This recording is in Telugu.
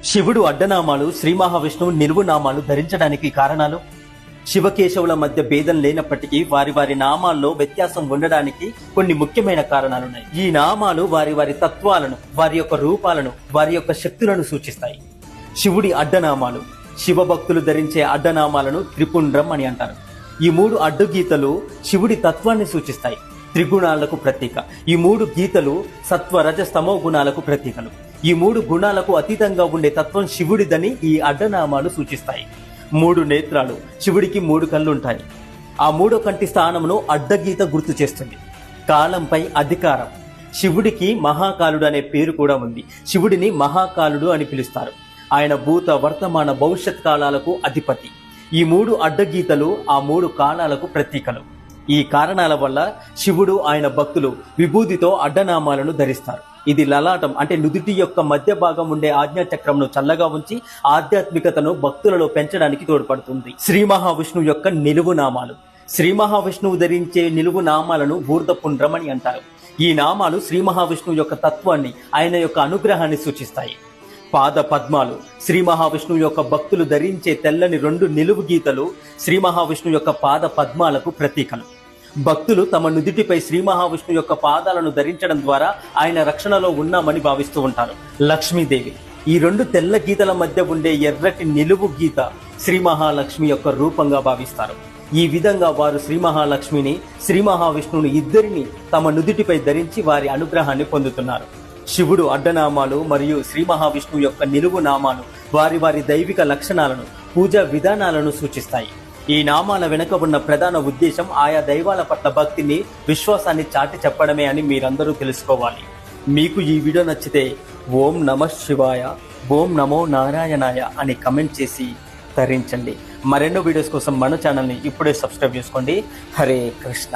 శివుడు అడ్డనామాలు, శ్రీ మహావిష్ణువు నిలువు నామాలు ధరించడానికి కారణాలు. శివకేశవుల మధ్య భేదం లేనప్పటికీ వారి వారి నామాల్లో వ్యత్యాసం ఉండడానికి కొన్ని ముఖ్యమైన కారణాలున్నాయి. ఈ నామాలు వారి వారి తత్వాలను, వారి యొక్క రూపాలను, వారి యొక్క శక్తులను సూచిస్తాయి. శివుడి అడ్డనామాలు. శివభక్తులు ధరించే అడ్డనామాలను త్రిపుండ్రం అని అంటారు. ఈ 3 అడ్డు గీతలు శివుడి తత్వాన్ని సూచిస్తాయి. త్రిగుణాలకు ప్రతీక. ఈ 3 గీతలు సత్వ రజ స్తమో గుణాలకు ప్రతీకలు. ఈ 3 గుణాలకు అతీతంగా ఉండే తత్వం శివుడిదని ఈ అడ్డనామాలు సూచిస్తాయి. 3 నేత్రాలు. శివుడికి 3 కళ్ళు ఉంటాయి. ఆ 3వ కంటి స్థానమును అడ్డగీత గుర్తు చేస్తుంది. కాలంపై అధికారం. శివుడికి మహాకాలుడు అనే పేరు కూడా ఉంది. శివుడిని మహాకాలుడు అని పిలుస్తారు. ఆయన భూత, వర్తమాన, భవిష్యత్ కాలాలకు అధిపతి. ఈ 3 అడ్డగీతలు ఆ 3 కాలాలకు ప్రతీకలు. ఈ కారణాల వల్ల శివుడు, ఆయన భక్తులు విభూతితో అడ్డనామాలను ధరిస్తారు. ఇది లలాటం అంటే నుదుటి యొక్క మధ్య భాగం ఉండే ఆజ్ఞాచక్రంను చల్లగా ఉంచి ఆధ్యాత్మికతను భక్తులలో పెంచడానికి తోడ్పడుతుంది. శ్రీ మహావిష్ణువు యొక్క నిలువు నామాలు. శ్రీ మహావిష్ణువు ధరించే నిలువు నామాలను ఊర్ధపుండ్రం అని అంటారు. ఈ నామాలు శ్రీ మహావిష్ణువు యొక్క తత్వాన్ని, ఆయన యొక్క అనుగ్రహాన్ని సూచిస్తాయి. పాద పద్మాలు. శ్రీ మహావిష్ణువు యొక్క భక్తులు ధరించే తెల్లని 2 నిలువు గీతలు శ్రీ మహావిష్ణువు యొక్క పాద పద్మాలకు ప్రతీకలు. భక్తులు తమ నుదిటిపై శ్రీ మహావిష్ణువు యొక్క పాదాలను ధరించడం ద్వారా ఆయన రక్షణలో ఉన్నామని భావిస్తూ ఉంటారు. లక్ష్మీదేవి. ఈ 2 తెల్ల గీతల మధ్య ఉండే ఎర్రటి నిలువు గీత శ్రీ మహాలక్ష్మి యొక్క రూపంగా భావిస్తారు. ఈ విధంగా వారు శ్రీ మహాలక్ష్మిని, శ్రీ మహావిష్ణువుని ఇద్దరిని తమ నుదిటిపై ధరించి వారి అనుగ్రహాన్ని పొందుతున్నారు. శివుడు అడ్డనామాలు మరియు శ్రీ మహావిష్ణువు యొక్క నిలువు నామాలు వారి వారి దైవిక లక్షణాలను, పూజా విధానాలను సూచిస్తాయి. ఈ నామాల వెనుక ఉన్న ప్రధాన ఉద్దేశం ఆయా దైవాల పట్ల భక్తిని, విశ్వాసాన్ని చాటి చెప్పడమే అని మీరందరూ తెలుసుకోవాలి. మీకు ఈ వీడియో నచ్చితే ఓం నమః శివాయ, ఓం నమో నారాయణాయ అని కమెంట్ చేసి తరించండి. మరెన్నో వీడియోస్ కోసం మన ఛానల్ని ఇప్పుడే సబ్స్క్రైబ్ చేసుకోండి. హరే కృష్ణ.